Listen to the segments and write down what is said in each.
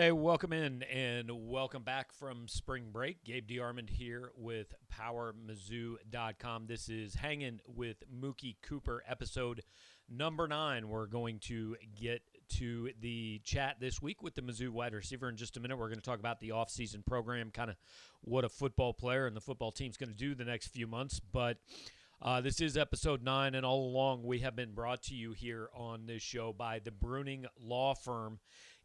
Hey, welcome in and welcome back from spring break. Gabe DeArmond here with PowerMizzou.com. This is Hangin with Mookie Cooper, episode number 9. We're going to get to the chat this week with the Mizzou wide receiver in just a minute. We're going to talk about the offseason program, kind of what a football player and the football team's going to do the next few months. But this is episode 9, and all along we have been brought to you here on this show by the Bruning Law Firm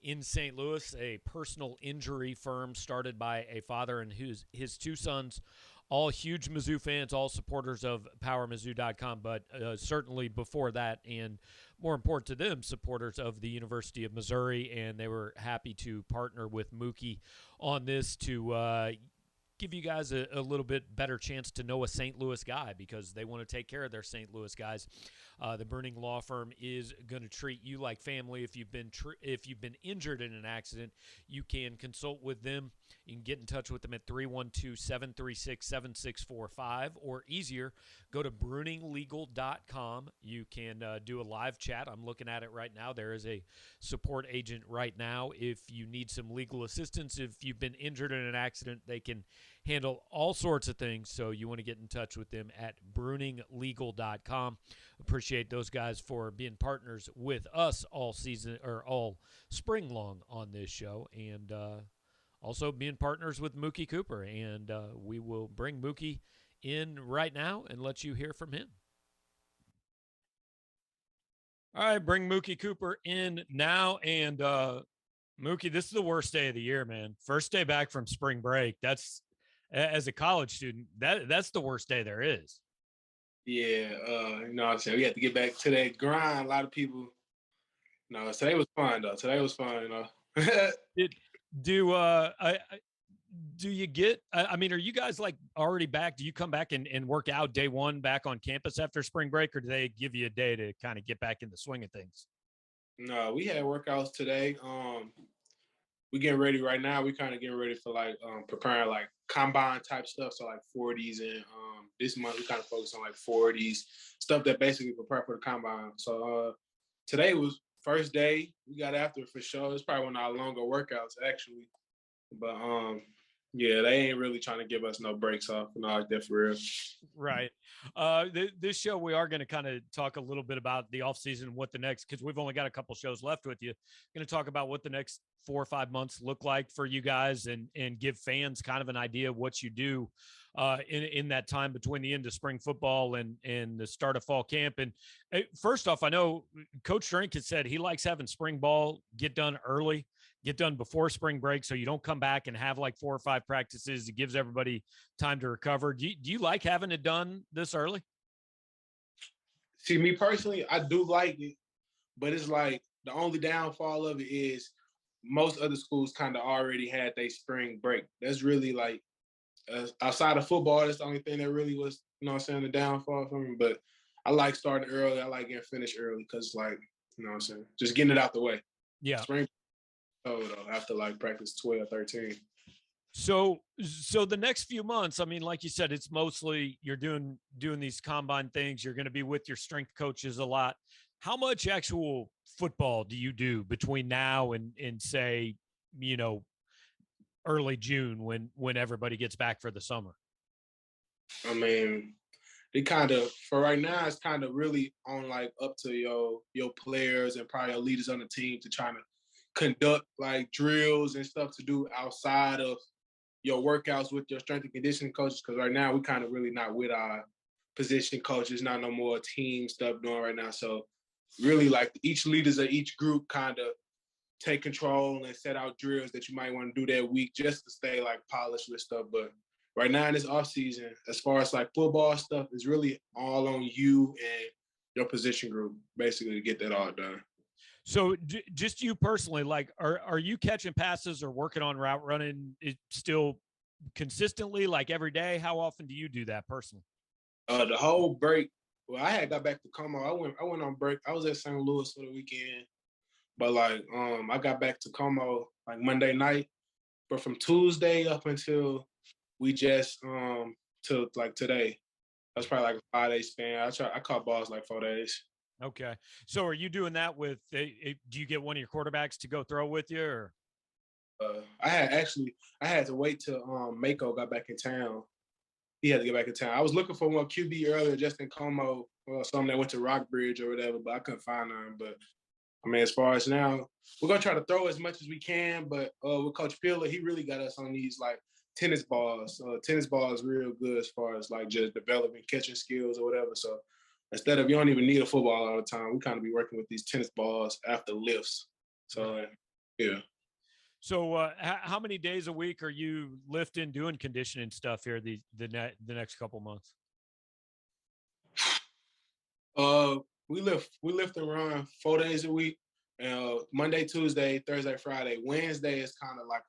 in St. Louis, a personal injury firm started by a father and his two sons, all huge Mizzou fans, all supporters of PowerMizzou.com, but certainly before that, and more important to them, supporters of the University of Missouri, and they were happy to partner with Mookie on this to give you guys a little bit better chance to know a St. Louis guy because they want to take care of their St. Louis guys. The Bruning Law Firm is going to treat you like family. If you've been injured in an accident, you can consult with them. You can get in touch with them at 312-736-7645, or easier, go to bruninglegal.com. You can do a live chat. I'm looking at it right now. There is a support agent right now. If you need some legal assistance, if you've been injured in an accident, they can handle all sorts of things. So you want to get in touch with them at bruninglegal.com. Appreciate those guys for being partners with us all season or all spring long on this show, and also being partners with Mookie Cooper. And we will bring Mookie in right now and let you hear from him. All right, bring Mookie Cooper in now. And Mookie, this is the worst day of the year, man. First day back from spring break. That's, as a college student, that's the worst day there is. Yeah, what I'm saying, we had to get back to that grind. A lot of people, today was fun though. Today was fun, Do you get? I mean, are you guys like already back? Do you come back and work out day one back on campus after spring break, or do they give you a day to kind of get back in the swing of things? No, we had workouts today. We getting ready right now. We kind of getting ready for preparing like combine type stuff. So like 40s, and this month we kind of focus on like 40s stuff that basically prepare for the combine. So today was first day. We got after it for sure. It's probably one of our longer workouts actually, but yeah, they ain't really trying to give us no breaks off and all like that for real. Right. This show, we are going to kind of talk a little bit about the offseason and what the next, because we've only got a couple shows left with you. Going to talk about what the next 4 or 5 months look like for you guys, and give fans kind of an idea of what you do in that time between the end of spring football and the start of fall camp. And first off, I know Coach Drink has said he likes having spring ball get done early, get done before spring break, so you don't come back and have like 4 or 5 practices. It gives everybody time to recover. Do you like having it done this early? See, me personally, I do like it, but it's like the only downfall of it is most other schools kind of already had their spring break. That's really like, outside of football, that's the only thing that really was, the downfall for me. But I like starting early. I like getting finished early because, just getting it out the way. Yeah. Spring, though, after like practice 12, 13. So the next few months, I mean, like you said, it's mostly you're doing these combine things. You're going to be with your strength coaches a lot. How much actual football do you do between now and say, early June when everybody gets back for the summer? I mean, they kind of, for right now, it's kind of really on like up to your players and probably your leaders on the team to try to conduct like drills and stuff to do outside of your workouts with your strength and conditioning coaches. Because right now we kind of really not with our position coaches, not no more team stuff doing right now. So really like each leaders of each group kind of take control and set out drills that you might want to do that week just to stay like polished with stuff. But right now in this off season, as far as like football stuff, it's really all on you and your position group basically to get that all done. So just you personally, like, are you catching passes or working on route running still consistently, like every day? How often do you do that personally? The whole break. Well, I had got back to Como. I went on break. I was at St. Louis for the weekend, but like I got back to Como like Monday night. But from Tuesday up until we just till like today, that's probably like a 5-day span. I caught balls like 4 days. Okay. So are you doing that with, do you get one of your quarterbacks to go throw with you, or? I had to wait till Mako got back in town. He had to get back in town. I was looking for one QB earlier, Justin Como, or something that went to Rockbridge or whatever, but I couldn't find none. But I mean, as far as now, we're gonna try to throw as much as we can. But with Coach Piller, he really got us on these like tennis balls. Tennis ball is real good as far as like just developing catching skills or whatever. So instead of you don't even need a football all the time, we kind of be working with these tennis balls after lifts. So yeah. So how many days a week are you lifting, doing conditioning stuff here the next couple months? We lift and run 4 days a week. Monday, Tuesday, Thursday, Friday. Wednesday is kind of like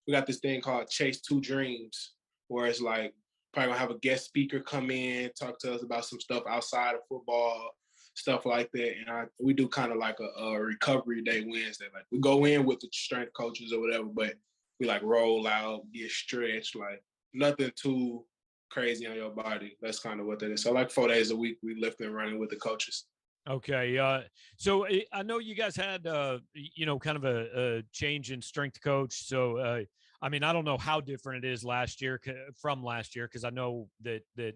we got this thing called Chase Two Dreams, where it's like probably gonna have a guest speaker come in, talk to us about some stuff outside of football, stuff like that. And we do kind of like a recovery day Wednesday. Like we go in with the strength coaches or whatever, but we like roll out, get stretched, like nothing too crazy on your body. That's kind of what that is. So like 4 days a week, we lift and running with the coaches. Okay. So I know you guys had, kind of a change in strength coach. So, I mean, I don't know how different it is from last year, because I know that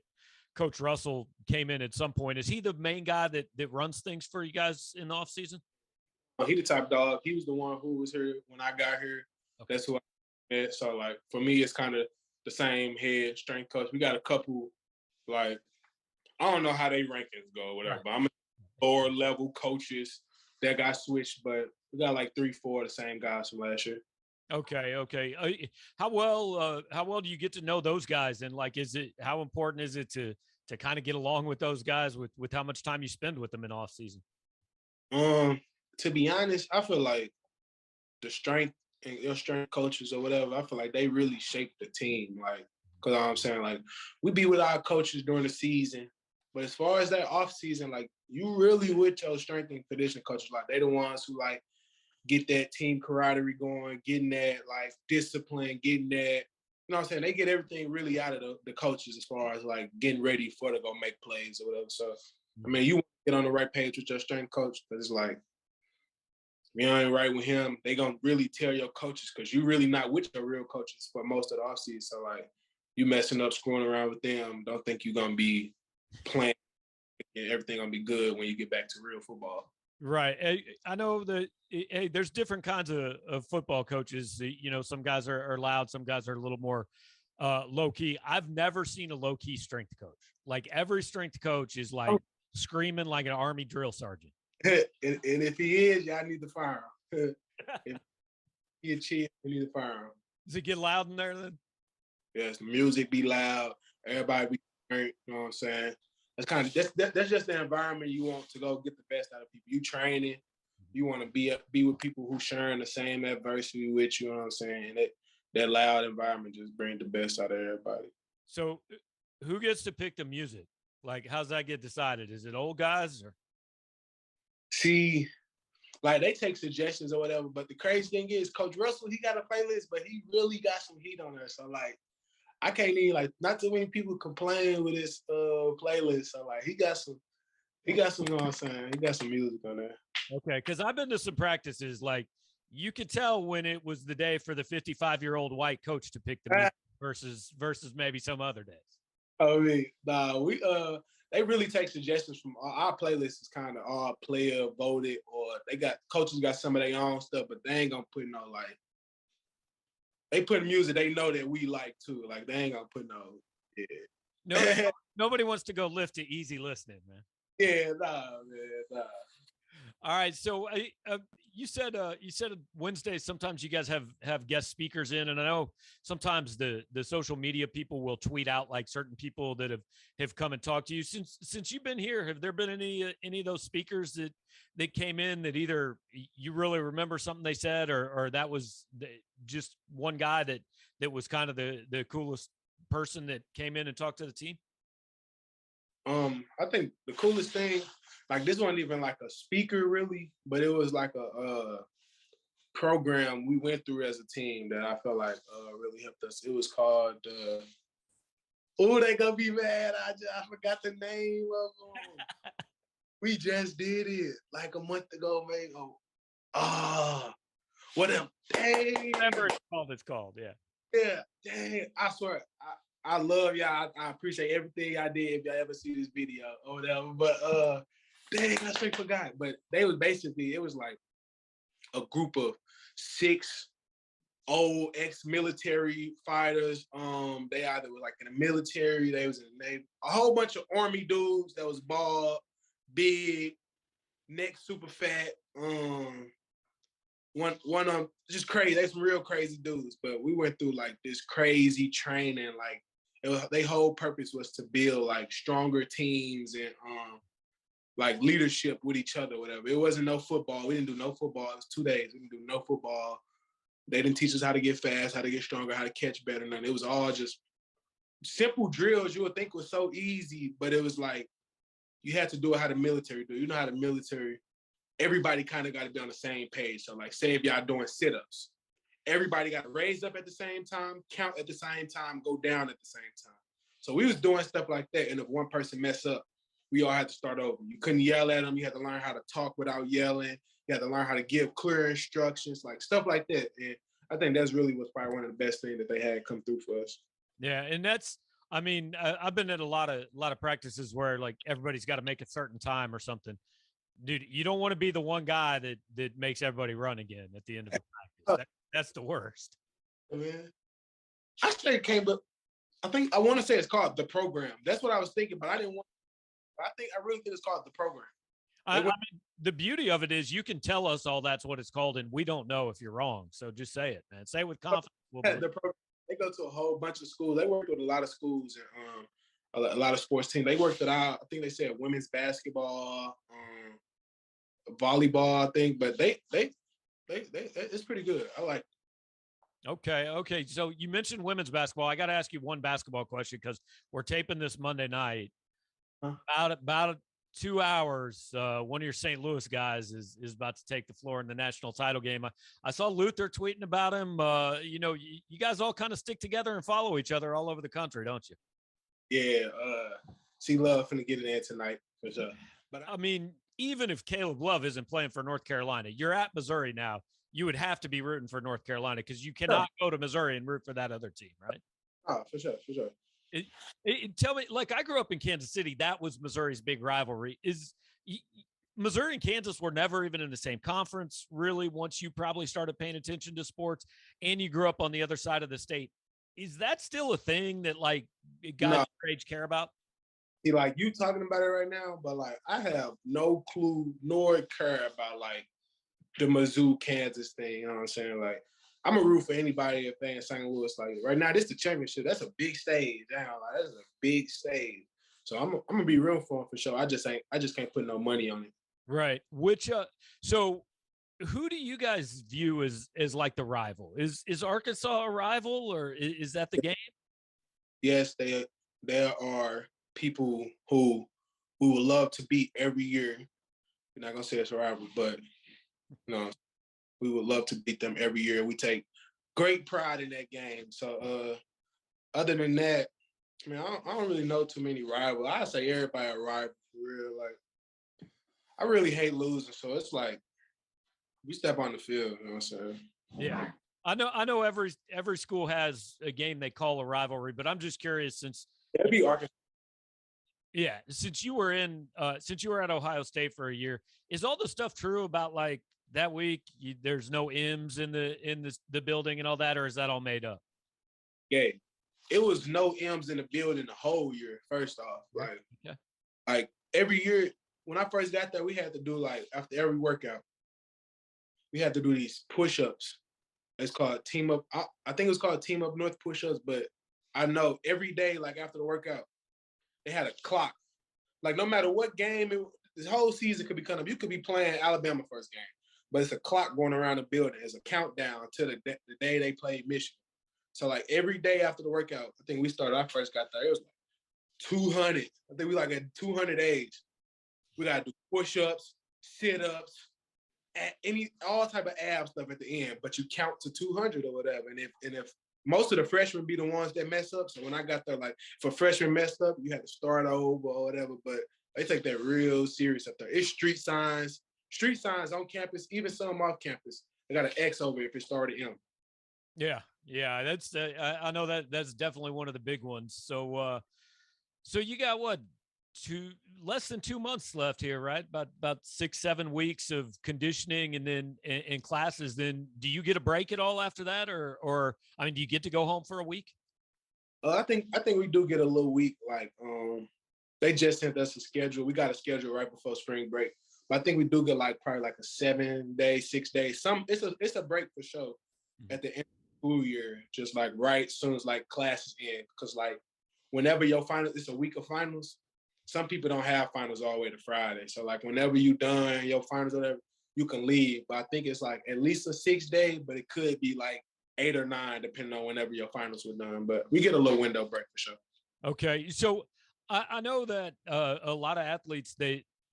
Coach Russell came in at some point. Is he the main guy that runs things for you guys in the off season? He the top dog. He was the one who was here when I got here. Okay. That's who I met. So like for me, it's kind of the same head strength coach. We got a couple, like, I don't know how they rankings go or whatever, right. But I'm lower level coaches that got switched, but we got like 3-4 the same guys from last year. Okay. How well do you get to know those guys? And like, how important is it to kind of get along with those guys with how much time you spend with them in off season? To be honest, I feel like the strength and your strength coaches or whatever, I feel like they really shape the team. Like, because I'm saying, like, we be with our coaches during the season, but as far as that off season, like, you really with your strength and conditioning coaches. Like, they the ones who like get that team camaraderie going, getting that like discipline, getting that, you know what I'm saying? They get everything really out of the coaches as far as like getting ready for to go make plays or whatever. So, I mean, you want to get on the right page with your strength coach, because it's like, if you ain't right with him, they gonna really tell your coaches, because you really not with your real coaches for most of the offseason. So like, you messing up, screwing around with them, don't think you're gonna be playing and everything gonna be good when you get back to real football. Right. I know that there's different kinds of football coaches. You know, some guys are loud, some guys are a little more low key. I've never seen a low key strength coach. Like every strength coach is like screaming like an Army drill sergeant. and if he is, y'all need to fire him. If he a chief, you need to fire him. Does it get loud in there then? Yes, the music be loud. Everybody be great. You know what I'm saying? That's just the environment you want to go get the best out of people. You training, you want to be with people who sharing the same adversity with you. You know what I'm saying? And that loud environment just brings the best out of everybody. So, who gets to pick the music? Like, how's that get decided? Is it old guys or? See, like they take suggestions or whatever. But the crazy thing is, Coach Russell, he got a playlist, but he really got some heat on there. So like, I can't even like, not too many people complain with his playlist. So like, he got some, you know what I'm saying? He got some music on there. Okay, because I've been to some practices. Like, you could tell when it was the day for the 55-year-old white coach to pick the music versus maybe some other days. I mean, they really take suggestions from our playlist. Is kind of all player voted, or coaches got some of their own stuff, but they ain't gonna put no like. They put music they know that we like too. Like they ain't gonna put no. Yeah. Nobody wants to go lift to easy listening, man. Yeah, nah. All right, so you said Wednesday. Sometimes you guys have guest speakers in, and I know sometimes the social media people will tweet out like certain people that have come and talked to you. Since you've been here, have there been any of those speakers that came in that either you really remember something they said, or that was just one guy that was kind of the coolest person that came in and talked to the team? I think the coolest thing, like this wasn't even like a speaker really, but it was like a program we went through as a team that I felt like really helped us. It was called, they gonna be mad. I forgot the name of them. We just did it like a month ago, man. Whatever. Dang. Whatever it's called. Yeah. Yeah. Dang. I swear. I love y'all. I appreciate everything I did. If y'all ever see this video or whatever. But dang, I straight forgot. But they was basically, it was like a group of 6 old ex-military fighters. They either were like in the military, they was in the Navy. A whole bunch of Army dudes that was bald, big, neck super fat. One of them just crazy. They some real crazy dudes. But we went through like this crazy training. Like their whole purpose was to build like stronger teams and like leadership with each other, whatever. It wasn't no football. We didn't do no football. It was 2 days. We didn't do no football. They didn't teach us how to get fast, how to get stronger, how to catch better. None. It was all just simple drills you would think was so easy, but it was like you had to do it how the military do. You know how the military, everybody kind of got to be on the same page. So like say if y'all doing sit-ups, everybody got to raise up at the same time, count at the same time, go down at the same time. So we was doing stuff like that. And if one person mess up, we all had to start over. You couldn't yell at them. You had to learn how to talk without yelling. You had to learn how to give clear instructions, like stuff like that. And I think that's really what's probably one of the best things that they had come through for us. Yeah, and that's, I mean, I've been at a lot of practices where like everybody's got to make a certain time or something. Dude, you don't want to be the one guy that makes everybody run again at the end of the practice. That's the worst. Man, I straight came up. I want to say it's called the program. That's what I was thinking, but I didn't want. I really think it's called the program. I mean, the beauty of it is you can tell us all that's what it's called, and we don't know if you're wrong. So just say it, man. Say it with confidence. They go to a whole bunch of schools. They work with a lot of schools and a lot of sports teams. They worked at I think they said women's basketball, volleyball, I think. But they it's pretty good. I like. Okay. So you mentioned women's basketball. I got to ask you one basketball question because we're taping this Monday night. About 2 hours, one of your St. Louis guys is about to take the floor in the national title game. I saw Luther tweeting about him. You guys all kind of stick together and follow each other all over the country, don't you? Yeah. See Love finna get it in tonight for sure. But I mean, even if Caleb Love isn't playing for North Carolina, you're at Missouri now. You would have to be rooting for North Carolina because you cannot go to Missouri and root for that other team, right? Oh, for sure. Tell me, like I grew up in Kansas City. That was Missouri's big rivalry. Missouri and Kansas were never even in the same conference, really, once you probably started paying attention to sports and you grew up on the other side of the state. Is that still a thing that like guys your age care about? See, like you talking about it right now, but like I have no clue nor care about like the Mizzou Kansas thing. You know what I'm saying? Like I'm a root for anybody if they in St. Louis. Like right now, this is the championship. That's a big stage. Damn, like that's a big stage. So I'm gonna be real for him for sure. I just can't put no money on it. Right. So who do you guys view as like the rival? Is Arkansas a rival or is that the game? Yes, there are people who we would love to beat every year. We're not gonna say it's a rival, but we would love to beat them every year. We take great pride in that game. So other than that, I mean, I don't really know too many rivals. I say everybody a rival for real. Like, I really hate losing, so it's like we step on the field. You know what I'm saying? Yeah, I know. Every school has a game they call a rivalry, but I'm just curious since it'd be Arkansas. Yeah, since you were at Ohio State for a year, is all the stuff true about like that week? There's no M's in the building and all that, or is that all made up? Yeah, it was no M's in the building the whole year. First off, like every year when I first got there, we had to do like after every workout, we had to do these push-ups. It's called Team Up. I think it was called Team Up North push-ups, but I know every day, like after the workout, they had a clock. Like no matter what game, this whole season could be coming up. You could be playing Alabama first game, but it's a clock going around the building. It's a countdown to the day they played Michigan. So like every day after the workout, I think I first got there, it was like 200. I think we like at 200 age. We got to do push-ups, sit-ups, all type of ab stuff at the end, but you count to 200 or whatever. And if most of the freshmen be the ones that mess up. So when I got there, like if a freshman messed up, you had to start over or whatever. But they take that real serious up there. It's street signs on campus, even some off campus. they got an X over it if it started M. Yeah. That's I know that's definitely one of the big ones. So you got what, less than 2 months left here, right? About 6-7 weeks of conditioning, and then in classes. Then do you get a break at all after that, or I mean, do you get to go home for a week? I think we do get a little week. Like they just sent us a schedule. We got a schedule right before spring break. But I think we do get like probably like a 7-day, 6 days. It's a break for sure at the end of the school year, just like right as soon as like classes end. Because like whenever your finals, it's a week of finals. Some people don't have finals all the way to Friday. So like whenever you done your finals or whatever, you can leave. But I think it's like at least a 6 day, but it could be like 8 or 9, depending on whenever your finals were done. But we get a little window break for sure. Okay, so I know that a lot of athletes,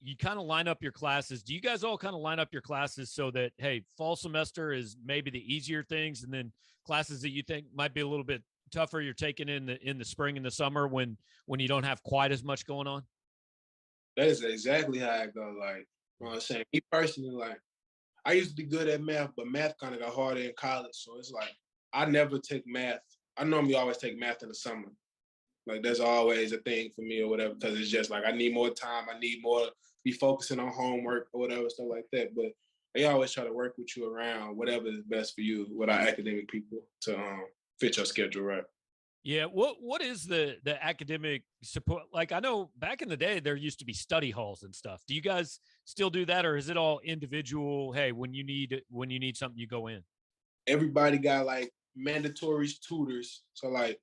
you kind of line up your classes. Do you guys all kind of line up your classes so that, hey, fall semester is maybe the easier things, and then classes that you think might be a little bit tougher, you're taking in the spring and the summer when you don't have quite as much going on? That is exactly how I go. Like, you know what I'm saying? Me personally, like, I used to be good at math, but math kind of got harder in college. So it's like, I never take math. I normally always take math in the summer. Like, that's always a thing for me or whatever, because it's just like, I need more time. I need more to be focusing on homework or whatever, stuff like that. But they always try to work with you around whatever is best for you with our academic people to fit your schedule right. Yeah. What is the academic support? Like, I know back in the day there used to be study halls and stuff. Do you guys still do that, or is it all individual? Hey, when you need something, you go in. Everybody got like mandatory tutors. So like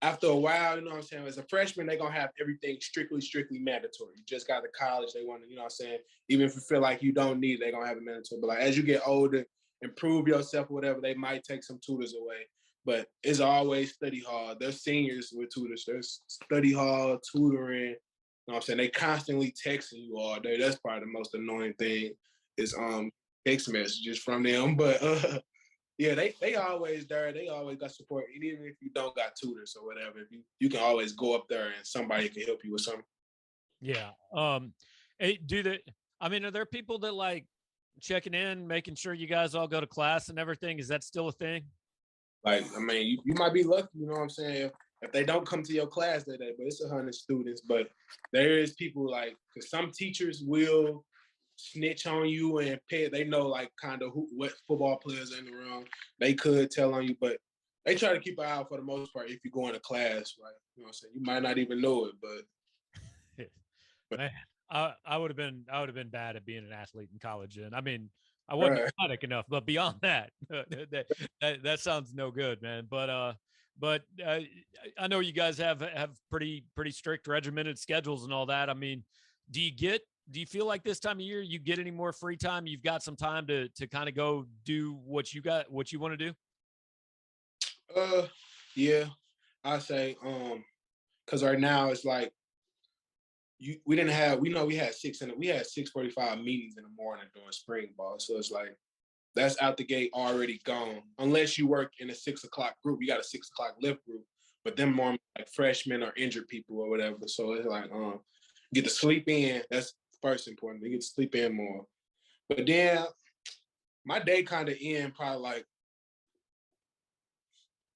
after a while, you know what I'm saying? As a freshman, they're gonna have everything strictly mandatory. You just got to college, they want to, you know what I'm saying? Even if you feel like you don't need it, they're gonna have it mandatory. But like as you get older, improve yourself or whatever, they might take some tutors away. But it's always study hall. There's seniors with tutors. There's study hall, tutoring. You know what I'm saying? They constantly texting you all day. That's probably the most annoying thing is text messages from them. But yeah, they always there. They always got support. And even if you don't got tutors or whatever, if you can always go up there and somebody can help you with something. Yeah. Hey, I mean, are there people that like checking in, making sure you guys all go to class and everything? Is that still a thing? Like, I mean, you might be lucky, you know what I'm saying, if they don't come to your class that day, but it's 100 students. But there is people like, because some teachers will snitch on you and pay. They know like kind of what football players are in the room. They could tell on you, but they try to keep an eye out for the most part if you go into class, right? You know what I'm saying? You might not even know it, but Man, I would have been bad at being an athlete in college. And I mean, I wasn't right. athletic enough, but beyond that, that sounds no good, man. But I know you guys have pretty strict regimented schedules and all that. I mean, do you feel like this time of year you get any more free time? You've got some time to kind of go do what you want to do? Yeah, I say, because right now it's like we didn't have, we had 6:45 meetings in the morning during spring ball. So it's like that's out the gate already gone. Unless you work in a 6 o'clock group, you got a 6 o'clock lift group, but them more like freshmen or injured people or whatever. So it's like get to sleep in. That's first important. You get to sleep in more. But then my day kind of end probably like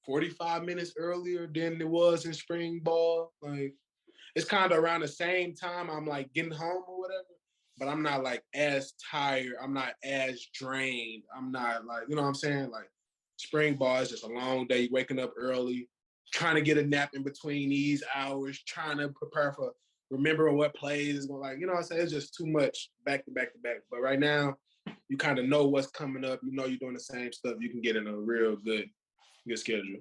45 minutes earlier than it was in spring ball. Like it's kind of around the same time I'm like getting home or whatever, but I'm not like as tired. I'm not as drained. I'm not like, you know what I'm saying? Like spring ball is just a long day, waking up early, trying to get a nap in between these hours, trying to prepare for remembering what plays is going, like, you know what I'm saying? It's just too much back to back to back. But right now, you kind of know what's coming up. You know you're doing the same stuff. You can get in a real good schedule.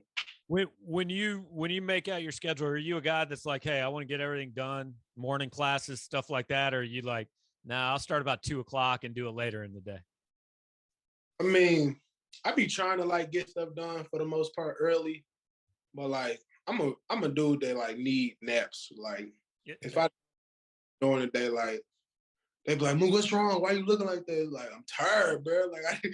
When you make out your schedule, are you a guy that's like, hey, I want to get everything done, morning classes, stuff like that, or are you like, nah, I'll start about 2 o'clock and do it later in the day? I mean, I be trying to like get stuff done for the most part early, but like I'm a dude that like need naps. Like Yeah. if I during the day, like they be like, "Mook, what's wrong? Why you looking like that?" Like I'm tired, bro. Like I need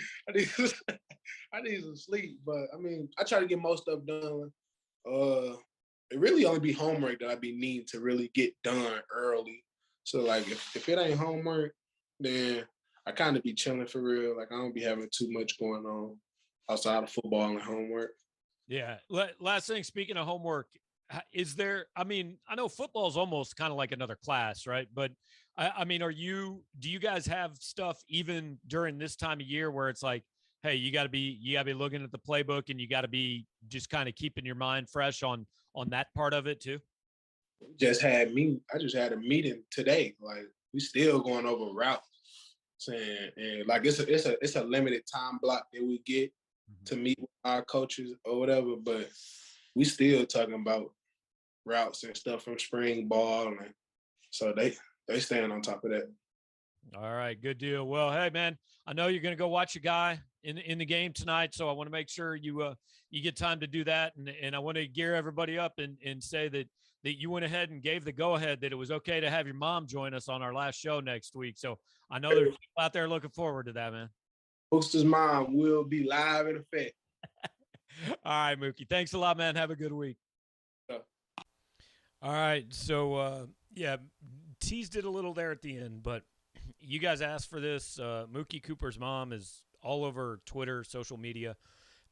I need some sleep. But I mean, I try to get most stuff done. It really only be homework that I be needing to really get done early. So like if it ain't homework, then I kind of be chilling for real. Like I don't be having too much going on outside of football and homework. Yeah. Last thing, speaking of homework, is there, I mean, I know football is almost kind of like another class, right? But I mean, do you guys have stuff even during this time of year where it's like, hey, you gotta be looking at the playbook and you got to be just kind of keeping your mind fresh on that part of it too? I just had a meeting today. Like we still going over routes, saying and like it's a limited time block that we get to meet with our coaches or whatever, but we still talking about routes and stuff from spring ball, and so they staying on top of that. All right, good deal. Well, hey man, I know you're going to go watch a guy in the game tonight, so I want to make sure you get time to do that, and I want to gear everybody up and say that you went ahead and gave the go ahead that it was okay to have your mom join us on our last show next week. So I know there's people out there looking forward to that, man. Hostess mom will be live in effect. All right, Mookie. Thanks a lot, man. Have a good week. All right, so yeah, teased it a little there at the end, but you guys asked for this. Mookie Cooper's mom is all over Twitter, social media.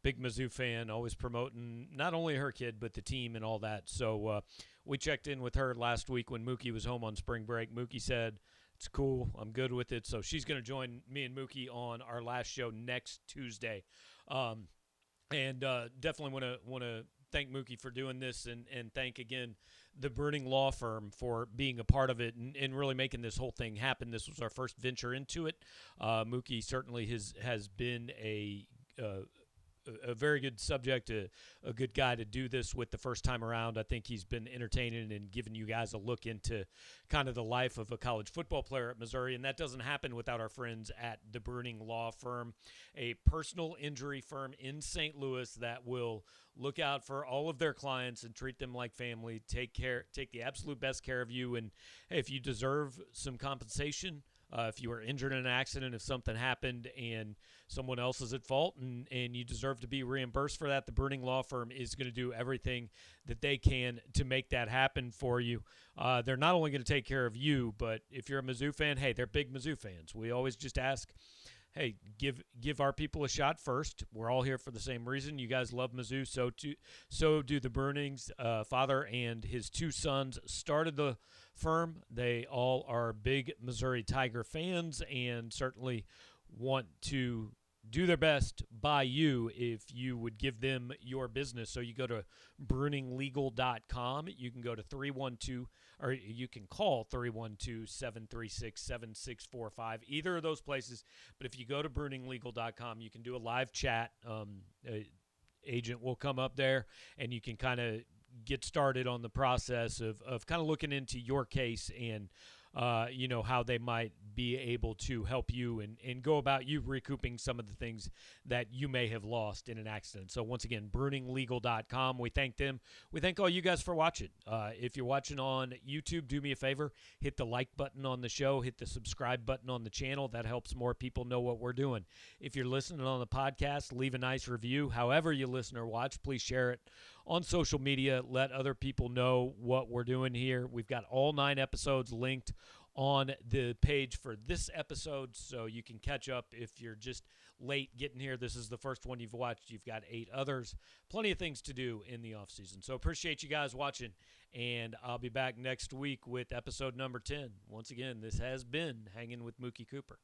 Big Mizzou fan, always promoting not only her kid but the team and all that. So we checked in with her last week when Mookie was home on spring break. Mookie said, "It's cool. I'm good with it." So she's going to join me and Mookie on our last show next Tuesday. And definitely want to thank Mookie for doing this and thank again the Bruning Law Firm for being a part of it and really making this whole thing happen. This was our first venture into it. Mookie certainly has been a very good subject, a good guy to do this with the first time around. I think he's been entertaining and giving you guys a look into kind of the life of a college football player at Missouri, and that doesn't happen without our friends at the Bruning Law Firm, a personal injury firm in St. Louis that will look out for all of their clients and treat them like family, take the absolute best care of you, and hey, if you deserve some compensation, if you were injured in an accident, if something happened and someone else is at fault and you deserve to be reimbursed for that, the Bruning Law Firm is going to do everything that they can to make that happen for you. They're not only going to take care of you, but if you're a Mizzou fan, hey, they're big Mizzou fans. We always just ask, hey, give our people a shot first. We're all here for the same reason. You guys love Mizzou, so do the Brunings. Father and his two sons started the firm. They all are big Missouri Tiger fans and certainly want to do their best by you if you would give them your business. So you go to bruninglegal.com. You can go to 312, or you can call 312-736-7645, either of those places. But if you go to bruninglegal.com, you can do a live chat. Agent will come up there and you can kind of get started on the process of kind of looking into your case and how they might be able to help you and go about you recouping some of the things that you may have lost in an accident. So once again, bruninglegal.com. We thank them. We thank all you guys for watching. If you're watching on YouTube, do me a favor, hit the like button on the show, hit the subscribe button on the channel. That helps more people know what we're doing. If you're listening on the podcast, leave a nice review. However you listen or watch, please share it on social media. Let other people know what we're doing here. We've got all 9 episodes linked on the page for this episode, so you can catch up if you're just late getting here. This is the first one you've watched. You've got 8 others. Plenty of things to do in the offseason. So appreciate you guys watching, and I'll be back next week with episode number 10. Once again, this has been Hanging with Mookie Cooper.